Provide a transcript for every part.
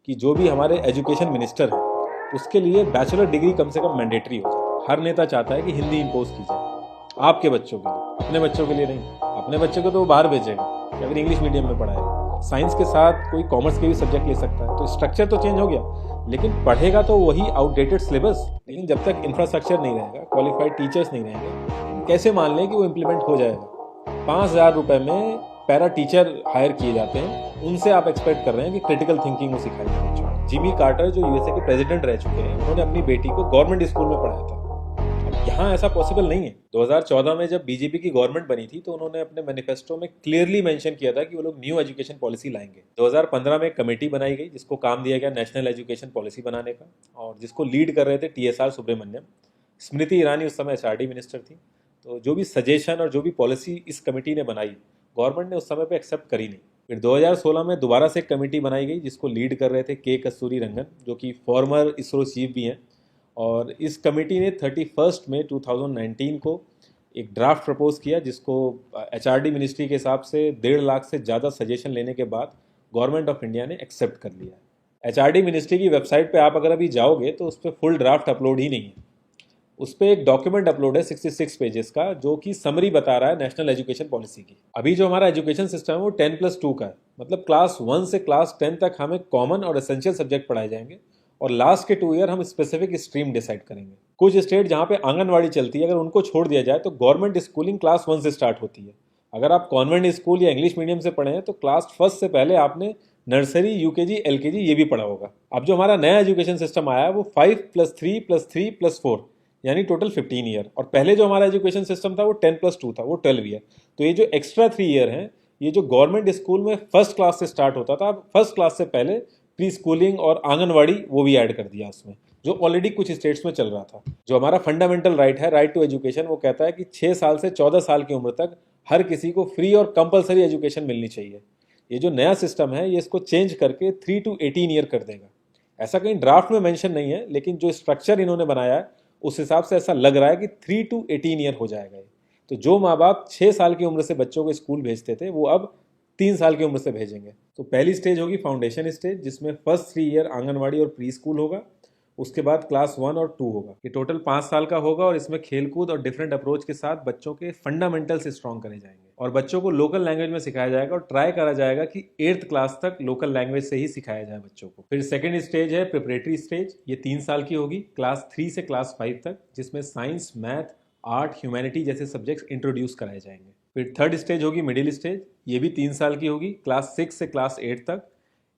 कि जो भी हमारे एजुकेशन मिनिस्टर हैं उसके लिए बैचलर डिग्री कम से कम मैंडेटरी हो जाए। हर नेता चाहता है कि हिंदी इम्पोज की जाए आपके बच्चों के लिए, अपने बच्चों के लिए नहीं। अपने बच्चे को तो वो बाहर भेजेगा या फिर इंग्लिश मीडियम में पढ़ाएगा। साइंस के साथ कोई कॉमर्स के भी सब्जेक्ट ले सकता है। तो स्ट्रक्चर तो चेंज हो गया, लेकिन पढ़ेगा तो वही आउटडेटेड सिलेबस। लेकिन जब तक इंफ्रास्ट्रक्चर नहीं रहेगा, क्वालिफाइड टीचर्स नहीं रहेंगे, कैसे मान लें कि वो इम्प्लीमेंट हो जाएगा। 5,000 रुपए में पैरा टीचर हायर किए जाते हैं, उनसे आप एक्सपेक्ट कर रहे हैं कि क्रिटिकल थिंकिंग वो सिखाई जाए। जिमी कार्टर जो यूएसए के प्रेसिडेंट रह चुके हैं, उन्होंने अपनी बेटी को गवर्नमेंट स्कूल में पढ़ाया था। यहाँ ऐसा पॉसिबल नहीं है। 2014 में जब बीजेपी की गवर्नमेंट बनी थी तो उन्होंने अपने मैनिफेस्टो में क्लियरली मेंशन किया था कि वो लोग न्यू एजुकेशन पॉलिसी लाएंगे। 2015 में एक कमेटी बनाई गई जिसको काम दिया गया नेशनल एजुकेशन पॉलिसी बनाने का, और जिसको लीड कर रहे थे TSR सुब्रमण्यम। स्मृति ईरानी उस समय HRD मिनिस्टर थी। तो जो भी सजेशन और जो भी पॉलिसी इस कमेटी ने बनाई, गवर्नमेंट ने उस समय पे एक्सेप्ट करी नहीं। फिर 2016 में दोबारा से एक कमेटी बनाई गई जिसको लीड कर रहे थे के कस्तूरी रंगन, जो कि फॉर्मर इसरो चीफ भी हैं। और इस कमेटी ने 31 मई 2019 को एक ड्राफ्ट प्रपोज किया, जिसको HRD मिनिस्ट्री के हिसाब से 1.5 लाख से ज़्यादा सजेशन लेने के बाद गवर्नमेंट ऑफ इंडिया ने एक्सेप्ट कर लिया। HRD मिनिस्ट्री की वेबसाइट पे आप अगर अभी जाओगे तो उस पर फुल ड्राफ्ट अपलोड ही नहीं है। उस पर एक डॉक्यूमेंट अपलोड है 66 पेजेस का, जो कि समरी बता रहा है नेशनल एजुकेशन पॉलिसी की। अभी जो हमारा एजुकेशन सिस्टम है वो 10+2 का है, मतलब क्लास 1 से क्लास 10 तक हमें कॉमन और एसेंशियल सब्जेक्ट पढ़ाए जाएंगे, और लास्ट के 2 ईयर हम स्पेसिफिक स्ट्रीम डिसाइड करेंगे। कुछ स्टेट जहाँ पे आंगनवाड़ी चलती है, अगर उनको छोड़ दिया जाए तो गवर्नमेंट स्कूलिंग क्लास 1 से स्टार्ट होती है। अगर आप कॉन्वेंट स्कूल या इंग्लिश मीडियम से पढ़े हैं तो क्लास 1 से पहले आपने नर्सरी, UKG, LKG ये भी पढ़ा होगा। अब जो हमारा नया एजुकेशन सिस्टम आया है वो 5+3+3+4 यानी टोटल 15 ईयर, और पहले जो हमारा एजुकेशन सिस्टम था वो 10+2 था, वो 12 ईयर। तो ये जो एक्स्ट्रा 3 ईयर हैं, ये जो गवर्नमेंट स्कूल में फर्स्ट क्लास से स्टार्ट होता था, फर्स्ट क्लास से पहले प्री स्कूलिंग और आंगनवाड़ी वो भी ऐड कर दिया उसमें, जो ऑलरेडी कुछ स्टेट्स में चल रहा था। जो हमारा फंडामेंटल राइट है, राइट टू एजुकेशन, वो कहता है कि 6 साल से 14 साल की उम्र तक हर किसी को फ्री और कंपलसरी एजुकेशन मिलनी चाहिए। ये जो नया सिस्टम है ये इसको चेंज करके 3 to 18 ईयर कर देगा। ऐसा कहीं ड्राफ्ट में मेंशन नहीं है, लेकिन जो स्ट्रक्चर इन्होंने बनाया है उस हिसाब से ऐसा लग रहा है कि 3 to 18 ईयर हो जाएगा। तो जो माँ बाप 6 साल की उम्र से बच्चों को स्कूल भेजते थे, वो अब 3 साल की उम्र से भेजेंगे। तो पहली स्टेज होगी फाउंडेशन स्टेज, जिसमें फर्स्ट 3 ईयर आंगनवाड़ी और प्री स्कूल होगा। उसके बाद क्लास 1 और 2 होगा। ये टोटल 5 साल का होगा, और इसमें खेलकूद और डिफरेंट अप्रोच के साथ बच्चों के फंडामेंटल्स स्ट्रॉन्ग करे जाएंगे, और बच्चों को लोकल लैंग्वेज में सिखाया जाएगा, और ट्राई करा जाएगा कि 8th क्लास तक लोकल लैंग्वेज से ही सिखाया जाए बच्चों को। फिर सेकेंड स्टेज है प्रिपरेटरी स्टेज, ये 3 साल की होगी, क्लास 3 से क्लास 5 तक, जिसमें साइंस, मैथ, आर्ट, ह्यूमैनिटी जैसे सब्जेक्ट्स इंट्रोड्यूस कराए जाएंगे। फिर थर्ड स्टेज होगी मिडिल स्टेज, ये भी 3 साल की होगी, क्लास 6 से क्लास 8 तक।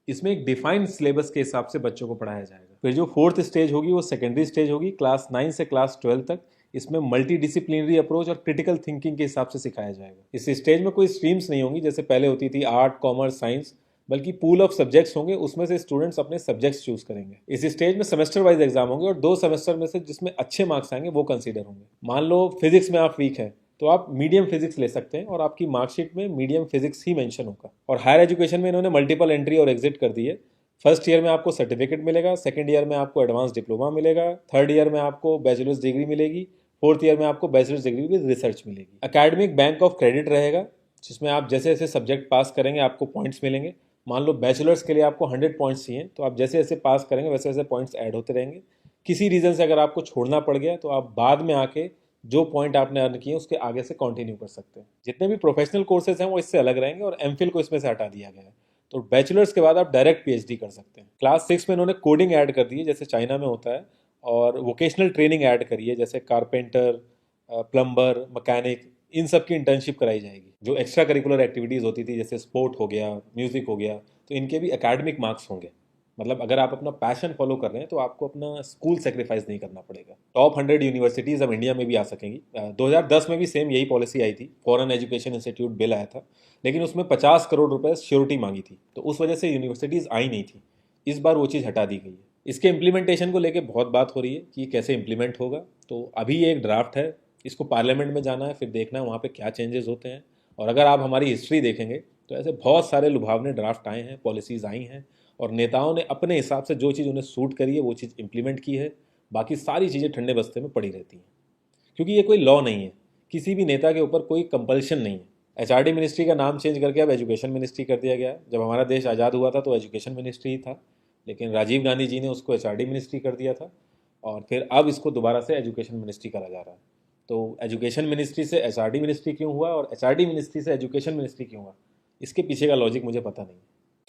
इसमें एक डिफाइंड सिलेबस के हिसाब से बच्चों को पढ़ाया जाएगा। फिर जो फोर्थ स्टेज होगी वो सेकेंडरी स्टेज होगी, क्लास 9 से क्लास 12 तक। इसमें मल्टी डिसिप्लिनरी अप्रोच और क्रिटिकल थिंकिंग के हिसाब से सिखाया जाएगा। इस स्टेज में कोई स्ट्रीम्स नहीं होंगी जैसे पहले होती थी आर्ट, कॉमर्स, साइंस, बल्कि पूल ऑफ सब्जेक्ट्स होंगे, उसमें से स्टूडेंट्स अपने सब्जेक्ट्स चूज करेंगे। इस स्टेज में सेमेस्टर वाइज एग्जाम होंगे, और 2 सेमेस्टर में से जिसमें अच्छे मार्क्स आएंगे वो कंसीडर होंगे। मान लो फिजिक्स में आप वीक हैं तो आप मीडियम फिजिक्स ले सकते हैं, और आपकी मार्कशीट में मीडियम फिजिक्स ही मेंशन होगा। और हायर एजुकेशन में इन्होंने मल्टीपल एंट्री और एग्जिट कर दी है। फर्स्ट ईयर में आपको सर्टिफिकेट मिलेगा, सेकंड ईयर में आपको एडवांस डिप्लोमा मिलेगा, थर्ड ईयर में आपको बैचलर्स डिग्री मिलेगी, फोर्थ ईयर में आपको बैचलर्स डिग्री विद रिसर्च मिलेगी। एकेडमिक बैंक ऑफ क्रेडिट रहेगा, जिसमें आप जैसे जैसे सब्जेक्ट पास करेंगे आपको पॉइंट्स मिलेंगे। मान लो बैचलर्स के लिए आपको 100 पॉइंट्स चाहिए, तो आप जैसे जैसे पास करेंगे वैसे वैसे पॉइंट्स ऐड होते रहेंगे। किसी रीज़न से अगर आपको छोड़ना पड़ गया तो आप बाद में आके जो पॉइंट आपने अर्न किए उसके आगे से कंटिन्यू कर सकते हैं। जितने भी प्रोफेशनल कोर्सेज हैं वो इससे अलग रहेंगे, और एमफिल को इसमें से हटा दिया गया है। तो बैचलर्स के बाद आप डायरेक्ट PhD कर सकते हैं। क्लास 6 में इन्होंने कोडिंग ऐड कर दी है जैसे चाइना में होता है, और वोकेशनल ट्रेनिंग ऐड करी है जैसे कारपेंटर, प्लम्बर, मैकेनिक, इन सब की इंटर्नशिप कराई जाएगी। जो एक्स्ट्रा करिकुलर एक्टिविटीज़ होती थी जैसे स्पोर्ट हो गया, म्यूज़िक हो गया, तो इनके भी एकेडमिक मार्क्स होंगे। मतलब अगर आप अपना पैशन फॉलो कर रहे हैं तो आपको अपना स्कूल सेक्रीफाइस नहीं करना पड़ेगा। टॉप 100 यूनिवर्सिटीज़ अब इंडिया में भी आ सकेंगी। 2010 में भी सेम यही पॉलिसी आई थी, फॉरेन एजुकेशन इंस्टीट्यूट बिल आया था, लेकिन उसमें 50 करोड़ रुपए श्योरिटी मांगी थी, तो उस वजह से यूनिवर्सिटीज़ आई नहीं थी। इस बार वो चीज़ हटा दी गई है। इसके इम्प्लीमेंटेशन को लेकर बहुत बात हो रही है कि कैसे इम्प्लीमेंट होगा। तो अभी ये एक ड्राफ्ट है, इसको पार्लियामेंट में जाना है, फिर देखना है वहाँ पे क्या चेंजेस होते हैं। और अगर आप हमारी हिस्ट्री देखेंगे तो ऐसे बहुत सारे लुभावने ड्राफ्ट आए हैं, पॉलिसीज़ आई हैं, और नेताओं ने अपने हिसाब से जो चीज़ उन्हें सूट करी है वो चीज़ इंप्लीमेंट की है। बाकी सारी चीज़ें ठंडे बस्ते में पड़ी रहती हैं, क्योंकि ये कोई लॉ नहीं है, किसी भी नेता के ऊपर कोई कंपल्शन नहीं है। HRD मिनिस्ट्री का नाम चेंज करके अब एजुकेशन मिनिस्ट्री कर दिया गया। जब हमारा देश आज़ाद हुआ था तो एजुकेशन मिनिस्ट्री ही था, लेकिन राजीव गांधी जी ने उसको एचआरडी मिनिस्ट्री कर दिया था और फिर अब इसको दोबारा से एजुकेशन मिनिस्ट्री करा जा रहा है। तो एजुकेशन मिनिस्ट्री से एचआरडी मिनिस्ट्री क्यों हुआ और एचआरडी मिनिस्ट्री से एजुकेशन मिनिस्ट्री क्यों हुआ, इसके पीछे का लॉजिक मुझे पता नहीं।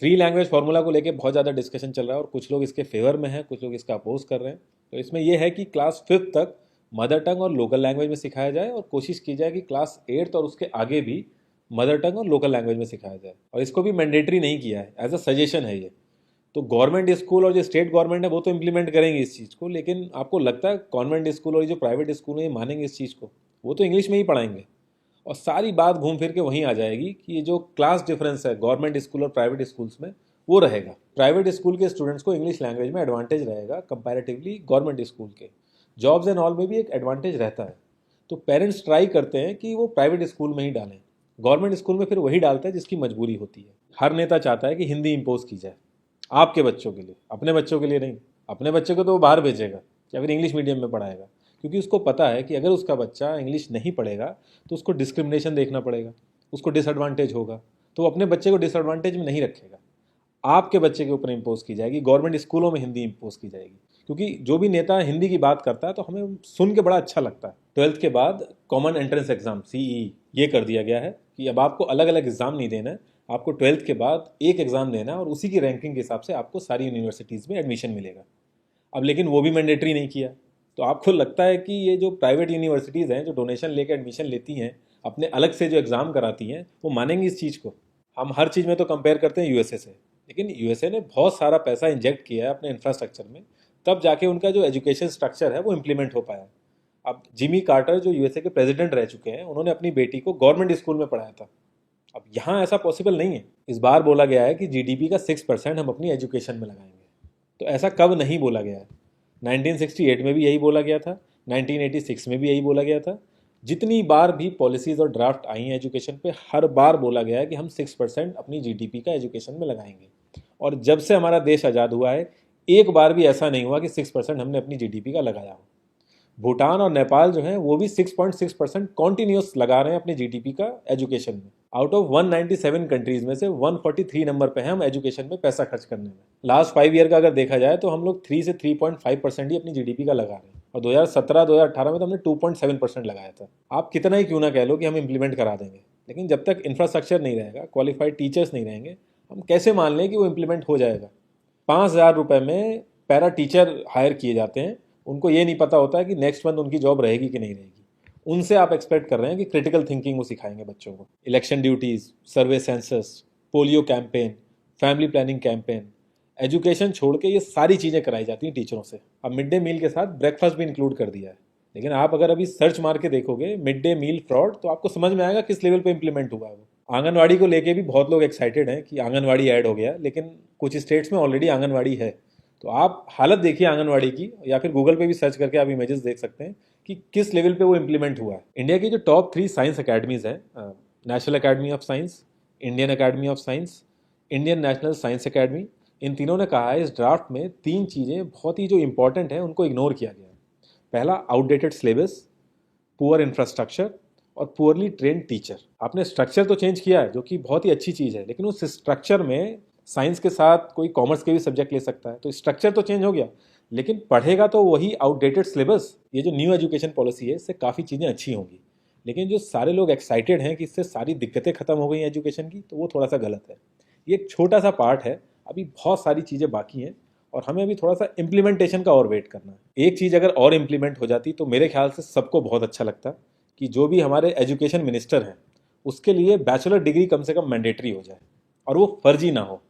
3 लैंग्वेज फार्मूला को लेकर बहुत ज़्यादा डिस्कशन चल रहा है और कुछ लोग इसके फेवर में हैं, कुछ लोग इसका अपोज कर रहे हैं। तो इसमें यह है कि क्लास 5th तक मदर टंग और लोकल लैंग्वेज में सिखाया जाए और कोशिश की जाए कि क्लास 8th और उसके आगे भी मदर टंग और लोकल लैंग्वेज में सिखाया जाए। और इसको भी मैंडेटरी नहीं किया है, एज अ सजेशन है ये। तो गवर्नमेंट स्कूल और जो स्टेट गवर्नमेंट है वो तो इम्प्लीमेंट करेंगे इस चीज़ को, लेकिन आपको लगता है कॉन्वेंट स्कूल और जो प्राइवेट स्कूल है ये मानेंगे इस चीज़ को? वो तो इंग्लिश में ही पढ़ाएंगे और सारी बात घूम फिर के वहीं आ जाएगी कि ये जो क्लास डिफरेंस है गवर्नमेंट स्कूल और प्राइवेट स्कूल्स में वो रहेगा। प्राइवेट स्कूल के स्टूडेंट्स को इंग्लिश लैंग्वेज में एडवांटेज रहेगा कंपैरेटिवली गवर्नमेंट स्कूल के। जॉब्स एंड ऑल में भी एक एडवांटेज रहता है। तो पेरेंट्स ट्राई करते हैं कि वो प्राइवेट स्कूल में ही डालें, गवर्नमेंट स्कूल में फिर वही डालता है जिसकी मजबूरी होती है। हर नेता चाहता है कि हिंदी इम्पोज की जाए आपके बच्चों के लिए, अपने बच्चों के लिए नहीं। अपने बच्चे को तो वो बाहर भेजेगा या फिर इंग्लिश मीडियम में पढ़ाएगा, क्योंकि उसको पता है कि अगर उसका बच्चा इंग्लिश नहीं पढ़ेगा तो उसको डिस्क्रिमिनेशन देखना पड़ेगा, उसको डिसएडवांटेज होगा, तो वो अपने बच्चे को डिसएडवांटेज में नहीं रखेगा। आपके बच्चे के ऊपर इम्पोज की जाएगी, गवर्नमेंट स्कूलों में हिंदी इम्पोज की जाएगी। क्योंकि जो भी नेता हिंदी की बात करता है तो हमें सुन के बड़ा अच्छा लगता है। 12th के बाद कॉमन एंट्रेंस एग्जाम CEE ये कर दिया गया है कि अब आपको अलग अलग एग्जाम नहीं देना है, आपको 12th के बाद एक एग्जाम देना है और उसी की रैंकिंग के हिसाब से आपको सारी यूनिवर्सिटीज़ में एडमिशन मिलेगा। अब लेकिन वो भी मैंडेटरी नहीं किया। तो आपको लगता है कि ये जो प्राइवेट यूनिवर्सिटीज़ हैं जो डोनेशन लेकर एडमिशन लेती हैं, अपने अलग से जो एग्ज़ाम कराती हैं, वो मानेंगी इस चीज़ को? हम हर चीज़ में तो कंपेयर करते हैं USA से, लेकिन USA ने बहुत सारा पैसा इंजेक्ट किया है अपने इंफ्रास्ट्रक्चर में, तब जाके उनका जो एजुकेशन स्ट्रक्चर है वो इम्प्लीमेंट हो पाया। अब जिमी कार्टर जो USA के प्रेसिडेंट रह चुके हैं, उन्होंने अपनी बेटी को गवर्नमेंट स्कूल में पढ़ाया था। अब यहाँ ऐसा पॉसिबल नहीं है। इस बार बोला गया है कि GDP का 6% हम अपनी एजुकेशन में लगाएंगे। तो ऐसा कब नहीं बोला गया है? 1968 में भी यही बोला गया था, 1986 में भी यही बोला गया था। जितनी बार भी पॉलिसीज़ और ड्राफ्ट आई हैं एजुकेशन पे, हर बार बोला गया है कि हम 6% अपनी GDP का एजुकेशन में लगाएंगे। और जब से हमारा देश आज़ाद हुआ है, एक बार भी ऐसा नहीं हुआ कि 6% हमने अपनी GDP का लगाया हो। भूटान और नेपाल जो हैं वो भी 6.6% कॉन्टीन्यूस लगा रहे हैं अपने GDP का एजुकेशन में। आउट ऑफ 197 कंट्रीज में से 143 नंबर पे हैं हम एजुकेशन में पैसा खर्च करने में। लास्ट 5 ईयर का अगर देखा जाए तो हम लोग 3 से 3.5% ही अपनी GDP का लगा रहे हैं और 2017-2018 में तो हमने 2.7% लगाया था। आप कितना ही क्यों ना कह लो कि हम इम्प्लीमेंट करा देंगे, लेकिन जब तक इंफ्रास्ट्रक्चर नहीं रहेगा, क्वालिफाइड टीचर्स नहीं रहेंगे, हम कैसे मान लें कि वो इम्प्लीमेंट हो जाएगा? 5,000 रुपये में पैरा टीचर हायर किए जाते हैं, उनको ये नहीं पता होता है कि नेक्स्ट मंथ उनकी जॉब रहेगी कि नहीं रहेगी। उनसे आप एक्सपेक्ट कर रहे हैं कि क्रिटिकल थिंकिंग वो सिखाएंगे बच्चों को। Election duties, survey census, polio campaign, family planning campaign, education छोड़ के ये सारी चीज़ें कराई जाती हैं टीचरों से। अब मिड डे मील के साथ ब्रेकफास्ट भी इंक्लूड कर दिया है। लेकिन आप अगर अभी सर्च मार के देखोगे मिड डे मील फ्रॉड, तो आपको समझ में आएगा किस लेवल पे इंप्लीमेंट हुआ है वो। आंगनवाड़ी को लेके भी बहुत लोग एक्साइटेड हैं कि आंगनवाड़ी ऐड हो गया, लेकिन कुछ स्टेट्स में ऑलरेडी आंगनवाड़ी है। तो आप हालत देखिए आंगनवाड़ी की, या फिर गूगल पे भी सर्च करके आप इमेजेस देख सकते हैं कि किस लेवल पे वो इम्प्लीमेंट हुआ है। इंडिया की जो टॉप 3 साइंस अकेडमीज़ हैं, National Academy of Science, Indian Academy of Science, Indian National Science Academy, इन तीनों ने कहा है इस ड्राफ्ट में 3 चीज़ें बहुत ही जो इंपॉर्टेंट हैं उनको इग्नोर किया गया है। पहला, आउटडेटेड सिलेबस, पुअर इंफ्रास्ट्रक्चर और पुअरली ट्रेंड टीचर। आपने स्ट्रक्चर तो चेंज किया है जो कि बहुत ही अच्छी चीज़ है, लेकिन उस स्ट्रक्चर में साइंस के साथ कोई कॉमर्स के भी सब्जेक्ट ले सकता है। तो स्ट्रक्चर तो चेंज हो गया, लेकिन पढ़ेगा तो वही आउटडेटेड सिलेबस। ये जो न्यू एजुकेशन पॉलिसी है इससे काफ़ी चीज़ें अच्छी होंगी, लेकिन जो सारे लोग एक्साइटेड हैं कि इससे सारी दिक्कतें खत्म हो गई एजुकेशन की, तो वो थोड़ा सा गलत है। ये एक छोटा सा पार्ट है, अभी बहुत सारी चीज़ें बाकी हैं और हमें अभी थोड़ा सा इम्प्लीमेंटेशन का और वेट करना है। एक चीज़ अगर और इम्प्लीमेंट हो जाती तो मेरे ख्याल से सबको बहुत अच्छा लगता कि जो भी हमारे एजुकेशन मिनिस्टर हैं उसके लिए बैचलर डिग्री कम से कम मैंडेटरी हो जाए और वो फर्जी ना हो।